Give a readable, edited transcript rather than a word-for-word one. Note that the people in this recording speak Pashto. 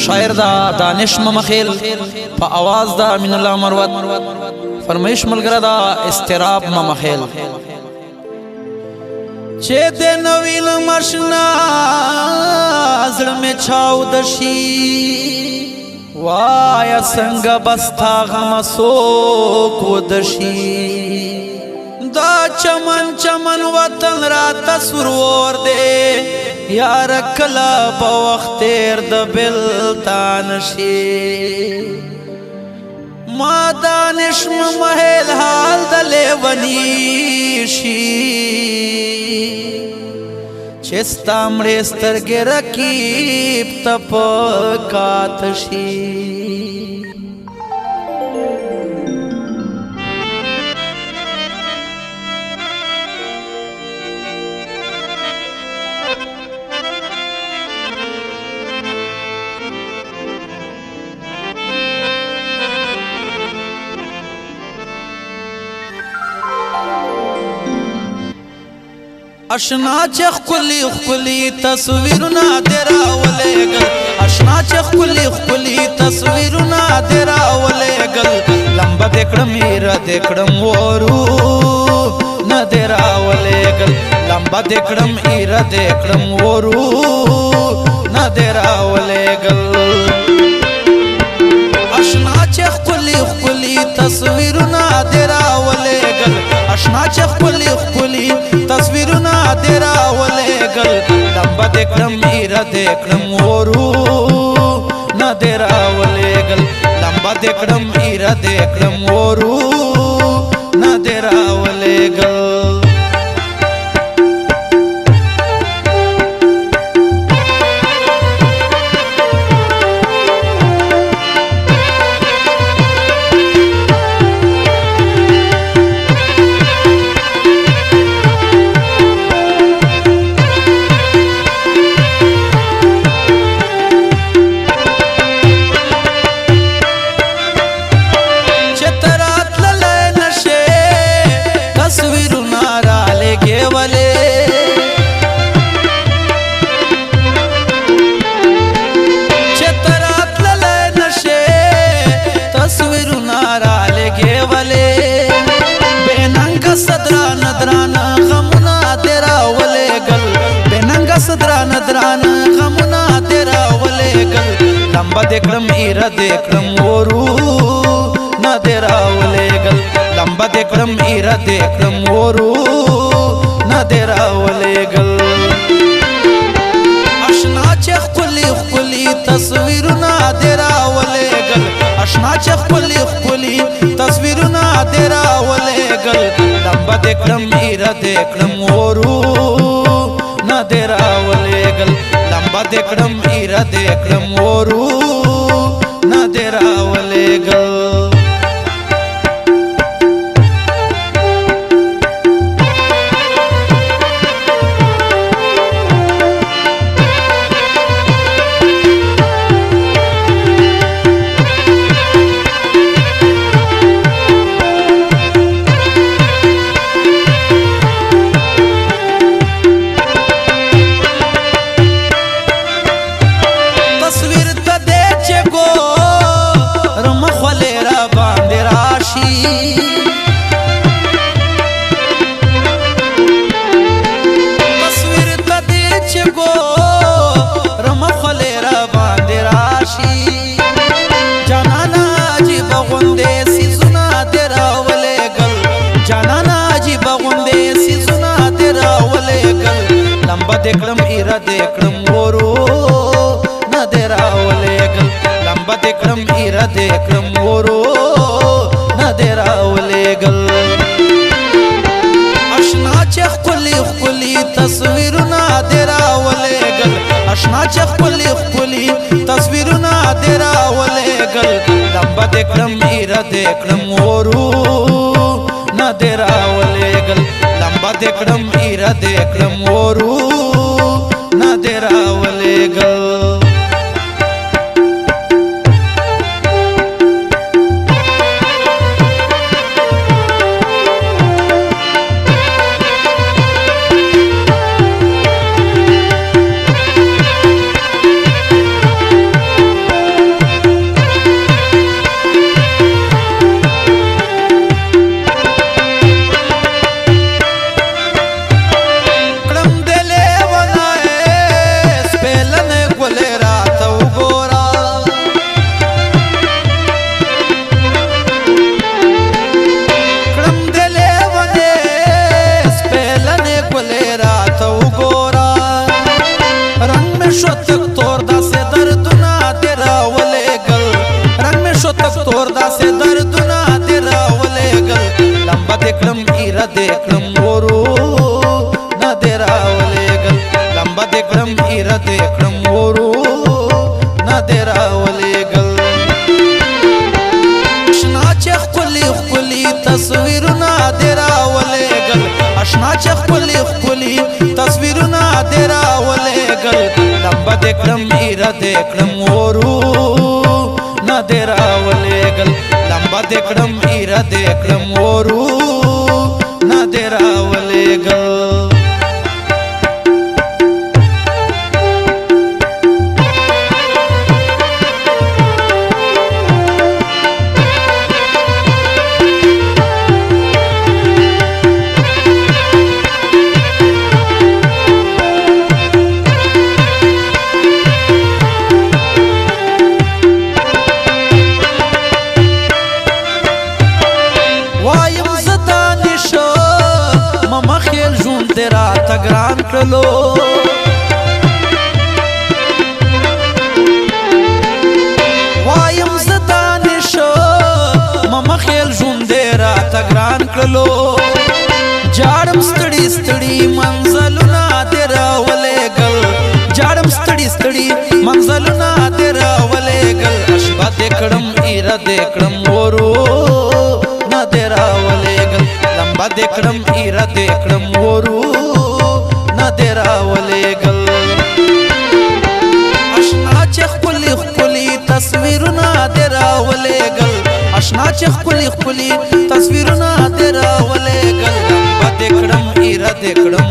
شاعر دا دانش ممخیل پا آواز دا امین اللہ مروت فرمایش ملګرا دا استراب ممخیل چه دے نویل مشنا زړه می چھاو دشي وایا څنګه بستا غم سو کو دشي دا چمن چمن وطن را تصور دے یار کلا په وخت تیر د بل تانشي ما دانش ممهل حال د لیونی شي چستا مړې سترګې رکیب تپ کات شي اشنا چخ کلی خلی تصویرنا دیرا ولیگل اشنا چخ کلی خلی تصویرنا دیرا ولیگل لمبا دیکڑم ایرا دیکڑم ورو نا دیرا ولیگل لمبا دیکڑم ایرا دیکڑم ورو نا دیرا ولیگل اشنا چخ کلی خلی تصویرنا دیرا ولیگل اشنا چخ کلی خلی تصویرنا دیرا ولیگل لمبا دیکھڑم ایرا دیکھڑم ورو نا دیرا ولیگل لمبا دیکھڑم ایرا دیکھڑم ورو نا دیرا ولیگل لمبا دیکھڑم ایرا دیکھڑم ورو نا دیرا ولیگل لمبا دیکھڑم ایرا دیکھڑم ورو نا دیرا ولیگل اشنا چخ کلی خلی تصویرنا دیرا ولیگل اشنا چخ کلی خلی تصویرنا دیرا ولیگل لمبا دیکھڑم ایرا دیکھڑم ورو نا دیرا ولیگل لمبا دیکھڑم ایرا دیکھڑم ورو نا دیرا ولیگل دیکھڑم ایرا دیکھڑم ورو نا دیرا ولیگل لمبا دیکھڑم ایرا دیکھڑم ورو نا دیرا ولیگل اشنا چخ کلی خلی تصویرنا دیرا ولیگل اشنا چخ کلی خلی تصویرنا دیرا ولیگل لمبا دیکھڑم ایرا دیکھڑم ورو نا دیرا ولیگل لمبا دیکھڑم ایرا دیکھڑم ورو نا دیرا ولیگل دې کړم ورو نه دې راولېږل لمبه دې کړم ایره دې کړم ورو نه دې راولېږل اشنا چې ښکلي ښکلي تصویرونه دې راولېږل اشنا چې ښکلي ښکلي تصویرونه دې راولېږل لمبه دې کړم ایره دې کړم ورو نه دې راولېږل لمبه دې کړم ایره دې کړم ورو نه دې راولېږل راته ګران کړلو وایم زه دا نشه مما خیل ژوند دې راته ګران کړلو جاړم ستړي ستړي منزلونه دې راولېږل جاړم ستړي ستړي منزلونه دې راولېږل اشبه دې کړم ایره دې کړم ورو نه دې راولېږل لمبه دې کړم ایره دې کړم ورو نه دې راولېږل اشنا چې ښکلي ښکلي تصویرونه دې راولېږل اشنا چې ښکلي ښکلي تصویرونه دې راولېږل لمبه دې کړم ایره دې کړم